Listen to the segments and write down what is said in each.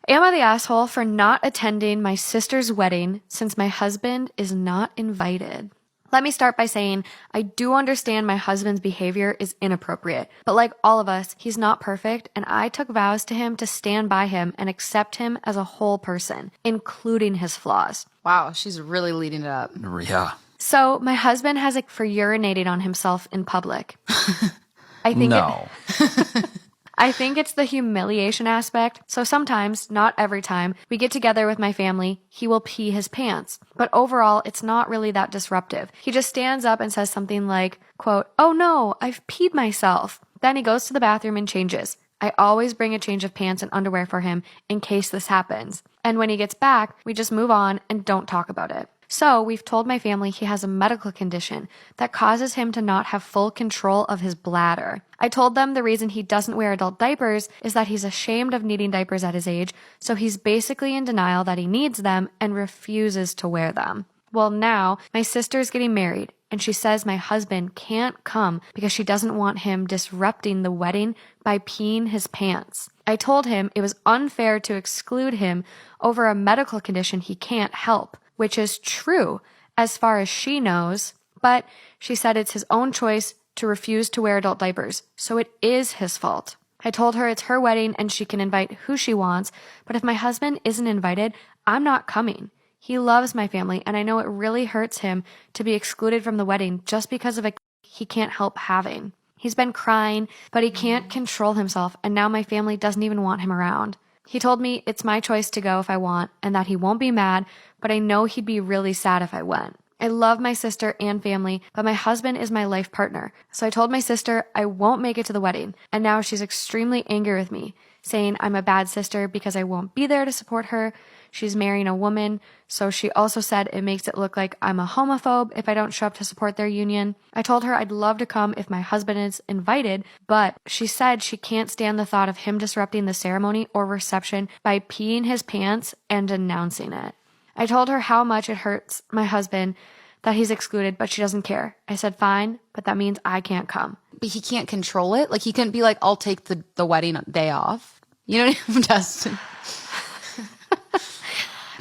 Am I the asshole for not attending my sister's wedding since my husband is not invited? Let me start by saying I do understand my husband's behavior is inappropriate, but like all of us, he's not perfect, and I took vows to him to stand by him and accept him as a whole person, including his flaws. Wow, she's really leading it up. Yeah. So my husband has for urinating on himself in public. I think it's the humiliation aspect. So sometimes, not every time, we get together with my family, he will pee his pants. But overall, it's not really that disruptive. He just stands up and says something like, quote, "Oh no, I've peed myself." Then he goes to the bathroom and changes. I always bring a change of pants and underwear for him in case this happens. And when he gets back, we just move on and don't talk about it. So we've told my family he has a medical condition that causes him to not have full control of his bladder. I told them the reason he doesn't wear adult diapers is that he's ashamed of needing diapers at his age, so he's basically in denial that he needs them and refuses to wear them. Well, now my sister's getting married, and she says my husband can't come because she doesn't want him disrupting the wedding by peeing his pants. I told him it was unfair to exclude him over a medical condition he can't help, which is true as far as she knows, but she said it's his own choice to refuse to wear adult diapers, so it is his fault. I told her it's her wedding and she can invite who she wants, but if my husband isn't invited, I'm not coming. He loves my family, and I know it really hurts him to be excluded from the wedding just because of a he can't help having. He's been crying, but he can't control himself, and now my family doesn't even want him around. He told me it's my choice to go if I want and that he won't be mad, but I know he'd be really sad if I went. I love my sister and family, but my husband is my life partner. So I told my sister I won't make it to the wedding, and now she's extremely angry with me, saying I'm a bad sister because I won't be there to support her. She's marrying a woman, so she also said it makes it look like I'm a homophobe if I don't show up to support their union. I told her I'd love to come if my husband is invited, but she said she can't stand the thought of him disrupting the ceremony or reception by peeing his pants and announcing it. I told her how much it hurts my husband that he's excluded, but she doesn't care. I said, fine, but that means I can't come. But he can't control it? Like, he couldn't be like, I'll take the wedding day off? You know what I mean, Dustin?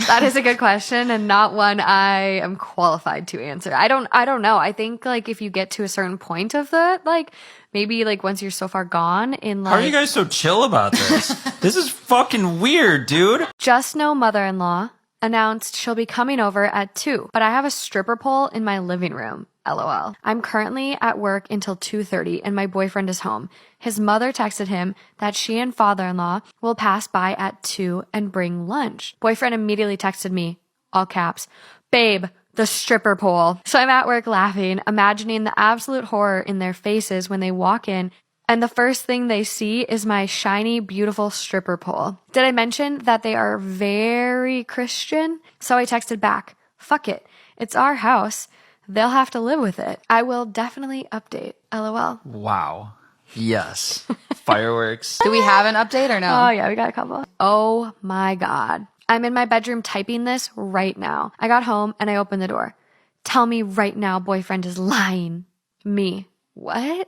That is a good question, and not one I am qualified to answer. I don't know. I think like if you get to a certain point of that, like maybe like once you're so far gone in like, how are you guys so chill about this? This is fucking weird, dude. Just know mother-in-law announced she'll be coming over at 2, but I have a stripper pole in my living room. LOL. I'm currently at work until 2:30 and my boyfriend is home. His mother texted him that she and father-in-law will pass by at 2 and bring lunch. Boyfriend immediately texted me, all caps, "Babe, the stripper pole." So I'm at work laughing, imagining the absolute horror in their faces when they walk in, and the first thing they see is my shiny, beautiful stripper pole. Did I mention that they are very Christian? So I texted back, "Fuck it. It's our house. They'll have to live with it. I will definitely update. LOL." Wow. Yes. Fireworks. Do we have an update or no? Oh, yeah, we got a couple. Oh my God. I'm in my bedroom typing this right now. I got home and I opened the door. "Tell me right now boyfriend is lying." Me. What?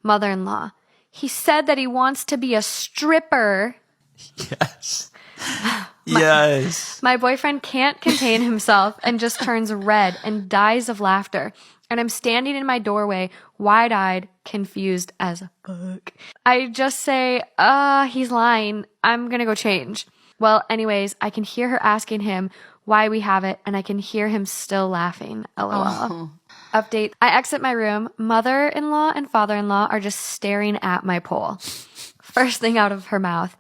Mother-in-law. "He said that he wants to be a stripper." Yes. Yes. My boyfriend can't contain himself and just turns red and dies of laughter. And I'm standing in my doorway, wide-eyed, confused as fuck. I just say, he's lying. I'm gonna go change. Well, anyways, I can hear her asking him why we have it, and I can hear him still laughing. LOL. Oh. Update. I exit my room. Mother-in-law and father-in-law are just staring at my pole. First thing out of her mouth.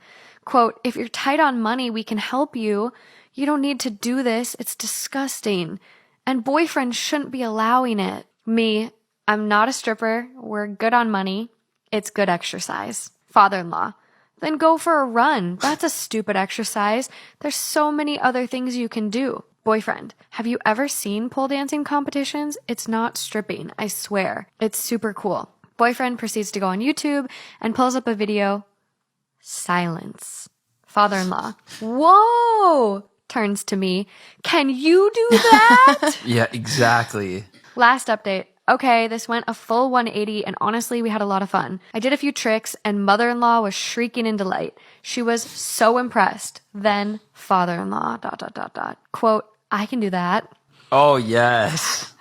Quote, "If you're tight on money, we can help you. You don't need to do this. It's disgusting. And boyfriend shouldn't be allowing it." Me, "I'm not a stripper. We're good on money. It's good exercise." Father-in-law, "Then go for a run. That's a stupid exercise. There's so many other things you can do." Boyfriend, "Have you ever seen pole dancing competitions? It's not stripping, I swear. It's super cool." Boyfriend proceeds to go on YouTube and pulls up a video. Silence. Father-in-law, "Whoa!" turns to me. "Can you do that?" Yeah, exactly. Last update. Okay, this went a full 180 and honestly, we had a lot of fun. I did a few tricks and mother-in-law was shrieking in delight. She was so impressed. Then father-in-law, ... Quote, I can do that. Oh, yes.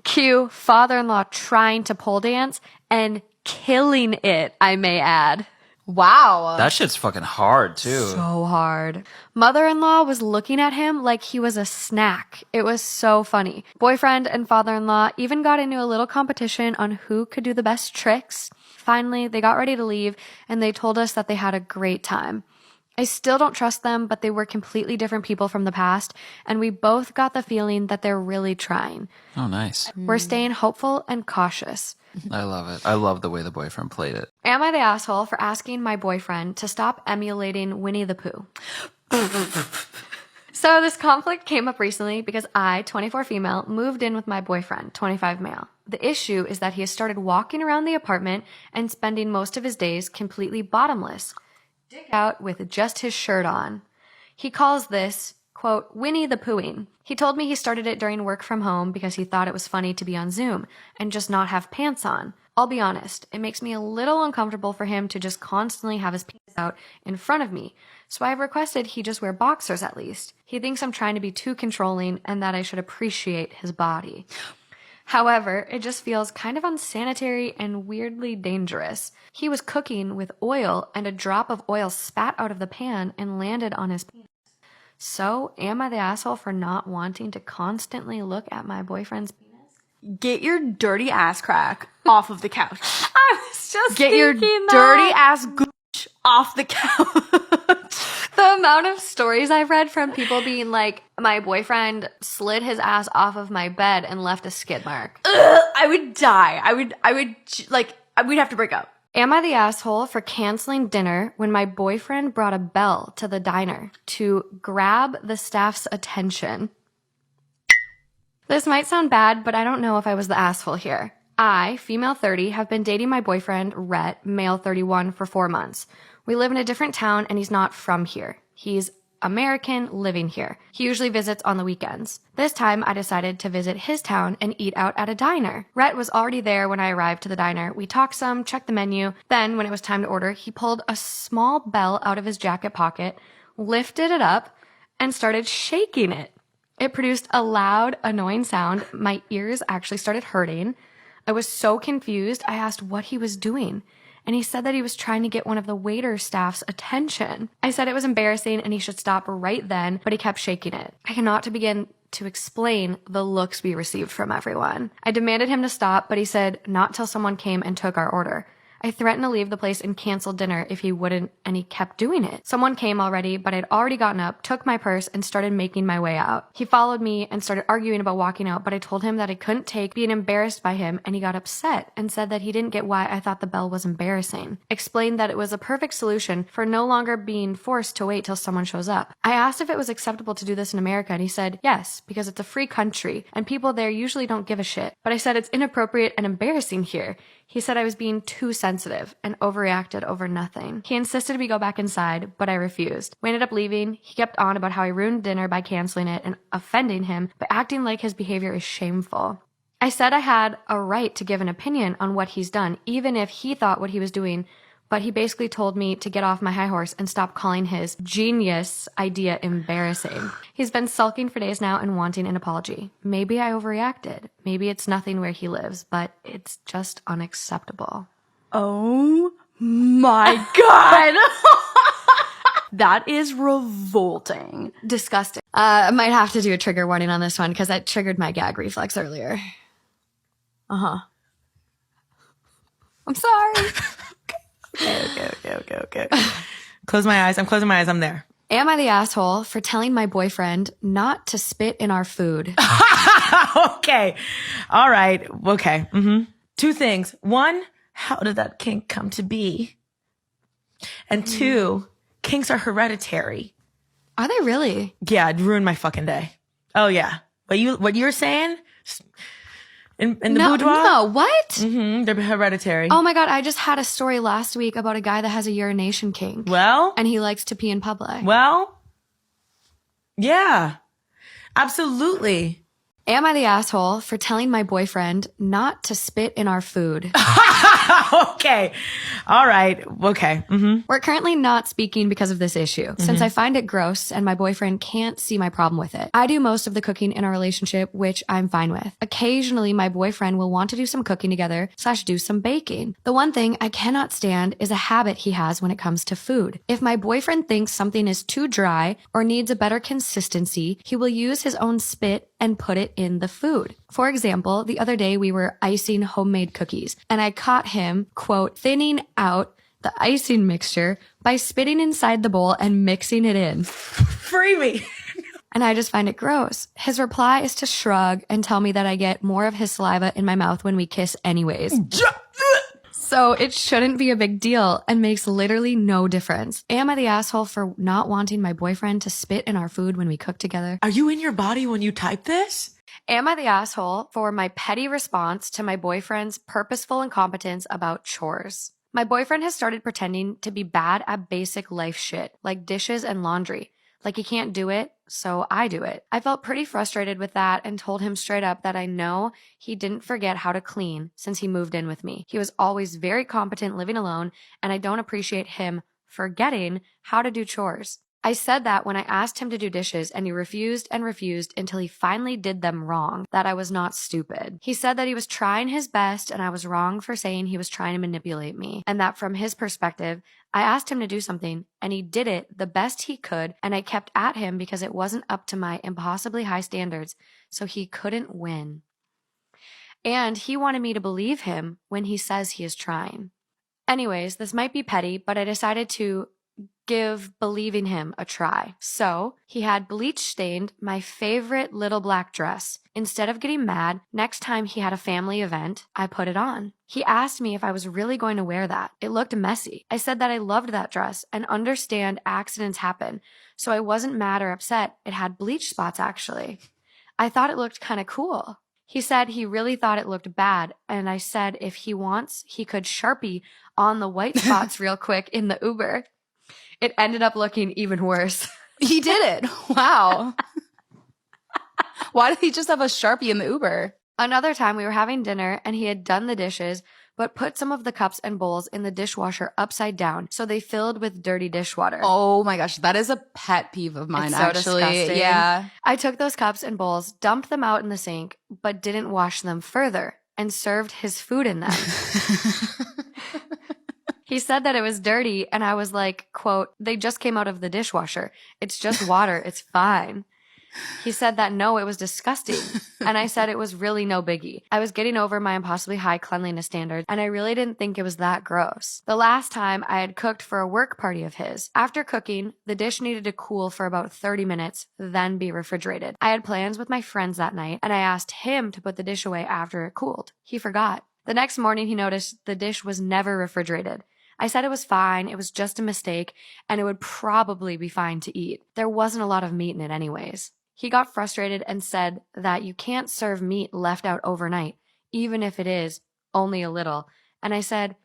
Cue father-in-law trying to pole dance and killing it, I may add. Wow. That shit's fucking hard, too. So hard. Mother-in-law was looking at him like he was a snack. It was so funny. Boyfriend and father-in-law even got into a little competition on who could do the best tricks. Finally, they got ready to leave and they told us that they had a great time. I still don't trust them, but they were completely different people from the past, and we both got the feeling that they're really trying. Oh, nice. We're staying hopeful and cautious. I love it. I love the way the boyfriend played it. Am I the asshole for asking my boyfriend to stop emulating Winnie the Pooh? So this conflict came up recently because I, 24 female, moved in with my boyfriend, 25 male. The issue is that he has started walking around the apartment and spending most of his days completely bottomless, dick out with just his shirt on. He calls this, quote, Winnie the Poohing. He told me he started it during work from home because he thought it was funny to be on Zoom and just not have pants on. I'll be honest, it makes me a little uncomfortable for him to just constantly have his penis out in front of me, so I've requested he just wear boxers at least. He thinks I'm trying to be too controlling and that I should appreciate his body. However, it just feels kind of unsanitary and weirdly dangerous. He was cooking with oil and a drop of oil spat out of the pan and landed on his penis. So, am I the asshole for not wanting to constantly look at my boyfriend's penis? Get your dirty ass crack off of the couch. I was just Get your dirty ass gooch off the couch. The amount of stories I've read from people being like, my boyfriend slid his ass off of my bed and left a skid mark. I would die. We'd have to break up. Am I the asshole for canceling dinner when my boyfriend brought a bell to the diner to grab the staff's attention? This might sound bad, but I don't know if I was the asshole here. I, female 30, have been dating my boyfriend, Rhett, male 31, for 4 months. We live in a different town and he's not from here. He's American living here. He usually visits on the weekends. This time I decided to visit his town and eat out at a diner. Rhett was already there when I arrived to the diner. We talked some, checked the menu. Then when it was time to order, he pulled a small bell out of his jacket pocket, lifted it up, and started shaking it. It produced a loud, annoying sound. My ears actually started hurting. I was so confused. I asked what he was doing, and he said that he was trying to get one of the waiter staff's attention. I said it was embarrassing and he should stop right then, but he kept shaking it. I cannot begin to explain the looks we received from everyone. I demanded him to stop, but he said not till someone came and took our order. I threatened to leave the place and cancel dinner if he wouldn't, and he kept doing it. Someone came already, but I'd already gotten up, took my purse, and started making my way out. He followed me and started arguing about walking out, but I told him that I couldn't take being embarrassed by him, and he got upset and said that he didn't get why I thought the bell was embarrassing. Explained that it was a perfect solution for no longer being forced to wait till someone shows up. I asked if it was acceptable to do this in America, and he said yes, because it's a free country, and people there usually don't give a shit. But I said it's inappropriate and embarrassing here. He said I was being too sensitive and overreacted over nothing. He insisted we go back inside, but I refused. We ended up leaving. He kept on about how I ruined dinner by canceling it and offending him, but acting like his behavior is shameful. I said I had a right to give an opinion on what he's done, even if he thought what he was doing, but he basically told me to get off my high horse and stop calling his genius idea embarrassing. He's been sulking for days now and wanting an apology. Maybe I overreacted. Maybe it's nothing where he lives, but it's just unacceptable. Oh my God. That is revolting. Disgusting. I might have to do a trigger warning on this one because that triggered my gag reflex earlier. Uh-huh. I'm sorry. Okay. Close my eyes. I'm closing my eyes. I'm there. Am I the asshole for telling my boyfriend not to spit in our food? Okay. All right. Okay. Mm-hmm. 2 things. 1, how did that kink come to be? And 2, kinks are hereditary. Are they really? Yeah, it ruined my fucking day. Oh yeah. What you're saying? In the boudoir? No, what? Mm-hmm. They're hereditary. Oh my God, I just had a story last week about a guy that has a urination kink. Well? And he likes to pee in public. Well? Yeah. Absolutely. Am I the asshole for telling my boyfriend not to spit in our food? Okay. All right. Okay. We're currently not speaking because of this issue, since I find it gross and my boyfriend can't see my problem with it. I do most of the cooking in our relationship, which I'm fine with. Occasionally, my boyfriend will want to do some cooking together / do some baking. The one thing I cannot stand is a habit he has when it comes to food. If my boyfriend thinks something is too dry or needs a better consistency, he will use his own spit and put it in the food. For example, the other day we were icing homemade cookies, and I caught him, quote, thinning out the icing mixture by spitting inside the bowl and mixing it in. Free me. And I just find it gross. His reply is to shrug and tell me that I get more of his saliva in my mouth when we kiss anyways. So it shouldn't be a big deal and makes literally no difference. Am I the asshole for not wanting my boyfriend to spit in our food when we cook together? Are you in your body when you type this? Am I the asshole for my petty response to my boyfriend's purposeful incompetence about chores? My boyfriend has started pretending to be bad at basic life shit, like dishes and laundry. Like he can't do it, so I do it. I felt pretty frustrated with that and told him straight up that I know he didn't forget how to clean since he moved in with me. He was always very competent living alone, and I don't appreciate him forgetting how to do chores. I said that when I asked him to do dishes and he refused and refused until he finally did them wrong, that I was not stupid. He said that he was trying his best and I was wrong for saying he was trying to manipulate me, and that from his perspective, I asked him to do something and he did it the best he could, and I kept at him because it wasn't up to my impossibly high standards, so he couldn't win. And he wanted me to believe him when he says he is trying. Anyways, this might be petty, but I decided to give believing him a try. So he had bleach stained my favorite little black dress. Instead of getting mad, next time he had a family event, I put it on. He asked me if I was really going to wear that. It looked messy. I said that I loved that dress and understand accidents happen, so I wasn't mad or upset. It had bleach spots actually. I thought it looked kind of cool. He said he really thought it looked bad, and I said if he wants, he could Sharpie on the white spots real quick in the Uber. It ended up looking even worse. He did it. Wow. Why did he just have a Sharpie in the Uber? Another time we were having dinner and he had done the dishes, but put some of the cups and bowls in the dishwasher upside down, so they filled with dirty dishwater. Oh my gosh, that is a pet peeve of mine, It's so actually. disgusting. Yeah. I took those cups and bowls, dumped them out in the sink, but didn't wash them further and served his food in them. He said that it was dirty, and I was like, quote, they just came out of the dishwasher. It's just water. It's fine. He said that no, it was disgusting. And I said it was really no biggie. I was getting over my impossibly high cleanliness standards, and I really didn't think it was that gross. The last time I had cooked for a work party of his. After cooking, the dish needed to cool for about 30 minutes, then be refrigerated. I had plans with my friends that night, and I asked him to put the dish away after it cooled. He forgot. The next morning, he noticed the dish was never refrigerated. I said it was fine, it was just a mistake, and it would probably be fine to eat. There wasn't a lot of meat in it anyways. He got frustrated and said that you can't serve meat left out overnight, even if it is only a little. And I said,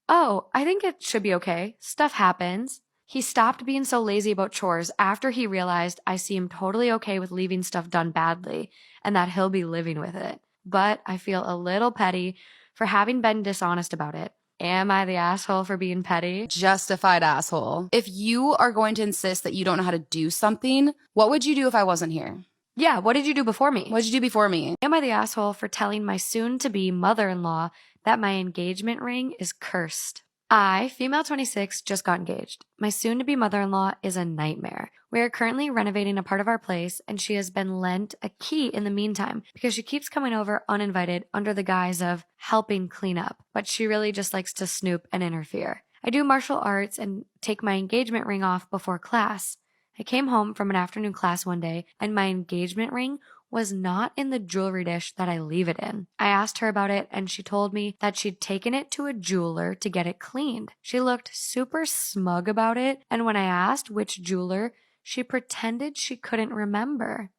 oh, I think it should be okay. Stuff happens. He stopped being so lazy about chores after he realized I seemed totally okay with leaving stuff done badly and that he'll be living with it. But I feel a little petty for having been dishonest about it. Am I the asshole for being petty? Justified asshole. If you are going to insist that you don't know how to do something, what would you do if I wasn't here? Yeah, what did you do before me? What did you do before me? Am I the asshole for telling my soon-to-be mother-in-law that my engagement ring is cursed? I, female 26, just got engaged. My soon-to-be mother-in-law is a nightmare. We are currently renovating a part of our place, and she has been lent a key in the meantime because she keeps coming over uninvited under the guise of helping clean up, but she really just likes to snoop and interfere. I do martial arts and take my engagement ring off before class. I came home from an afternoon class one day, and my engagement ring was not in the jewelry dish that I leave it in. I asked her about it, and she told me that she'd taken it to a jeweler to get it cleaned. She looked super smug about it, and when I asked which jeweler, she pretended she couldn't remember.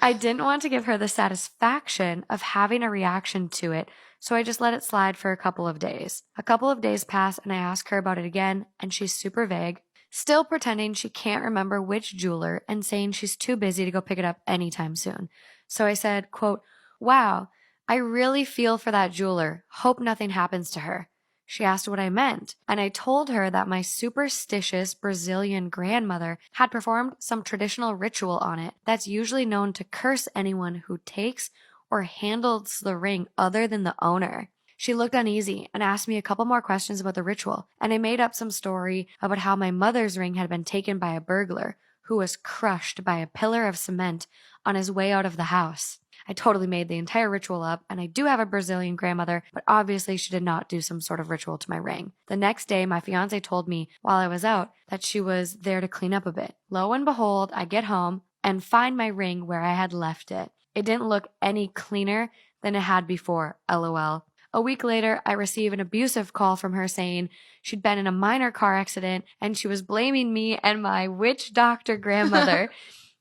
I didn't want to give her the satisfaction of having a reaction to it, so I just let it slide for a couple of days. A couple of days pass, and I ask her about it again, and she's super vague. still pretending she can't remember which jeweler and saying she's too busy to go pick it up anytime soon. So I said, quote, "Wow, I really feel for that jeweler. Hope nothing happens to her." She asked what I meant, and I told her that my superstitious Brazilian grandmother had performed some traditional ritual on it that's usually known to curse anyone who takes or handles the ring other than the owner. She looked uneasy and asked me a couple more questions about the ritual, and I made up some story about how my mother's ring had been taken by a burglar who was crushed by a pillar of cement on his way out of the house. I totally made the entire ritual up, and I do have a Brazilian grandmother, but obviously she did not do some sort of ritual to my ring. The next day, my fiance told me while I was out that she was there to clean up a bit. Lo and behold, I get home and find my ring where I had left it. It didn't look any cleaner than it had before, LOL. A week later, I receive an abusive call from her saying she'd been in a minor car accident and she was blaming me and my witch doctor grandmother,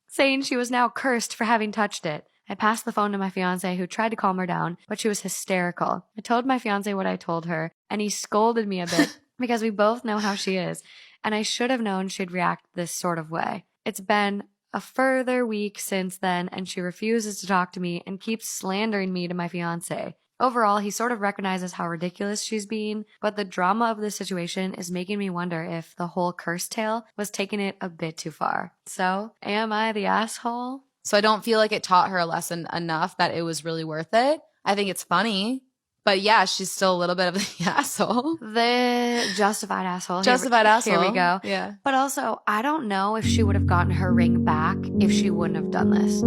saying she was now cursed for having touched it. I passed the phone to my fiance, who tried to calm her down, but she was hysterical. I told my fiance what I told her, and he scolded me a bit because we both know how she is, and I should have known she'd react this sort of way. It's been a further week since then, and she refuses to talk to me and keeps slandering me to my fiance. Overall, he sort of recognizes how ridiculous she's being, but the drama of the situation is making me wonder if the whole curse tale was taking it a bit too far. So, am I the asshole? So I don't feel like it taught her a lesson enough that it was really worth it. I think it's funny. But yeah, she's still a little bit of the asshole. The justified asshole. Justified asshole. Here we go. Yeah. But also, I don't know if she would have gotten her ring back if she wouldn't have done this.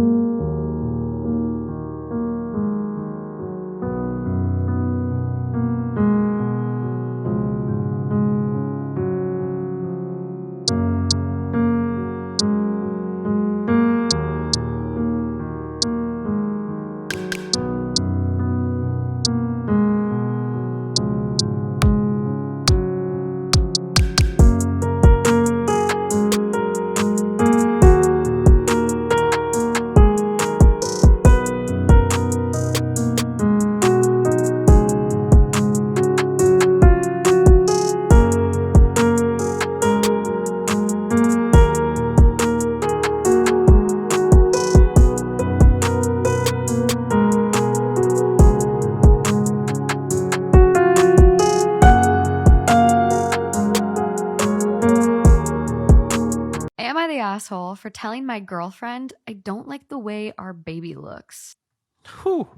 Am I the asshole for telling my girlfriend I don't like the way our baby looks? Whew.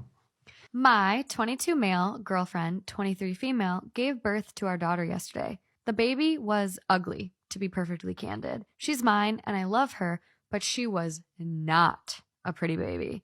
My 22 male girlfriend, 23 female, gave birth to our daughter yesterday. The baby was ugly, to be perfectly candid. She's mine and I love her, but she was not a pretty baby.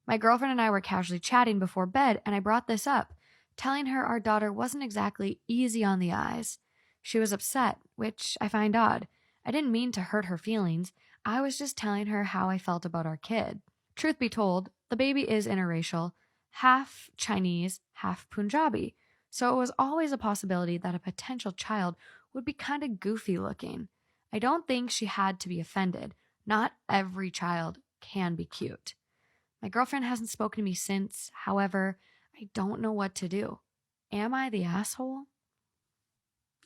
My girlfriend and I were casually chatting before bed, and I brought this up, telling her our daughter wasn't exactly easy on the eyes. She was upset, which I find odd. I didn't mean to hurt her feelings. I was just telling her how I felt about our kid. Truth be told, the baby is interracial, half Chinese, half Punjabi. So it was always a possibility that a potential child would be kind of goofy looking. I don't think she had to be offended. Not every child can be cute. My girlfriend hasn't spoken to me since. However, I don't know what to do. Am I the asshole?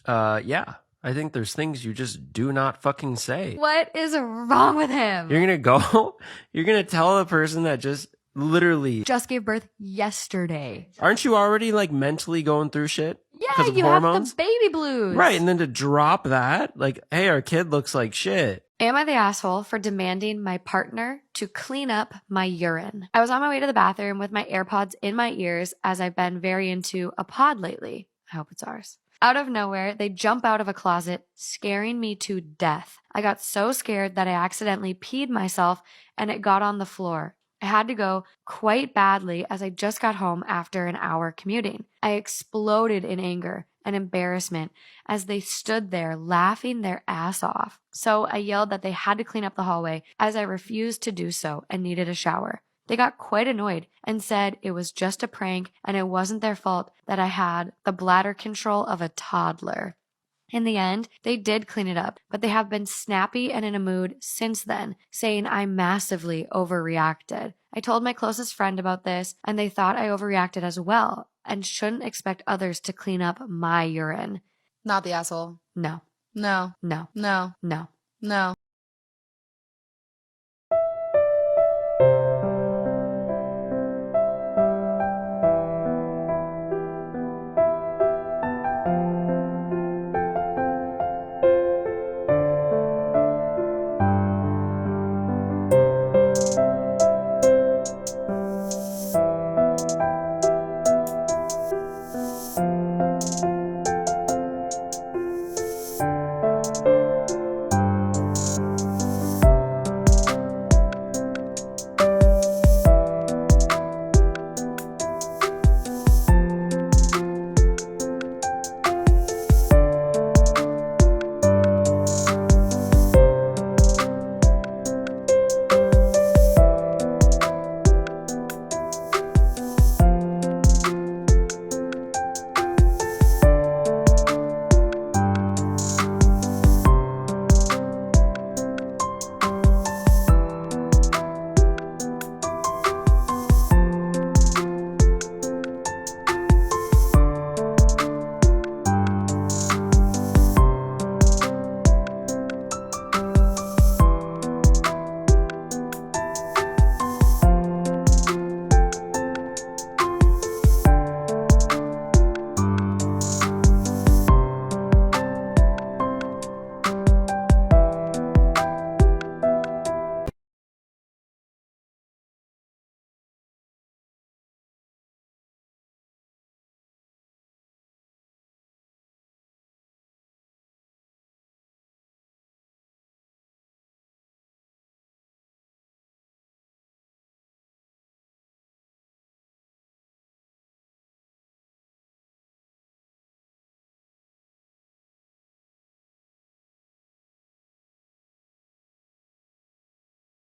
Yeah. I think there's things you just do not fucking say. What is wrong with him? You're gonna tell the person that just literally Just gave birth yesterday. aren't you already like mentally going through shit? Yeah, because of you hormones? have the baby blues. Right, and then to drop that, like, hey, our kid looks like shit. Am I the asshole for demanding my partner to clean up my urine? I was on my way to the bathroom with my AirPods in my ears as I've been very into a pod lately. I hope it's ours. Out of nowhere, they jump out of a closet, scaring me to death. I got so scared that I accidentally peed myself and it got on the floor. I had to go quite badly as I just got home after an hour commuting. I exploded in anger and embarrassment as they stood there laughing their ass off. So I yelled that they had to clean up the hallway as I refused to do so and needed a shower. They got quite annoyed and said it was just a prank and it wasn't their fault that I had the bladder control of a toddler. In the end, they did clean it up, but they have been snappy and in a mood since then, saying I massively overreacted. I told my closest friend about this, and they thought I overreacted as well and shouldn't expect others to clean up my urine. Not the asshole. No. No. No. No. No. No.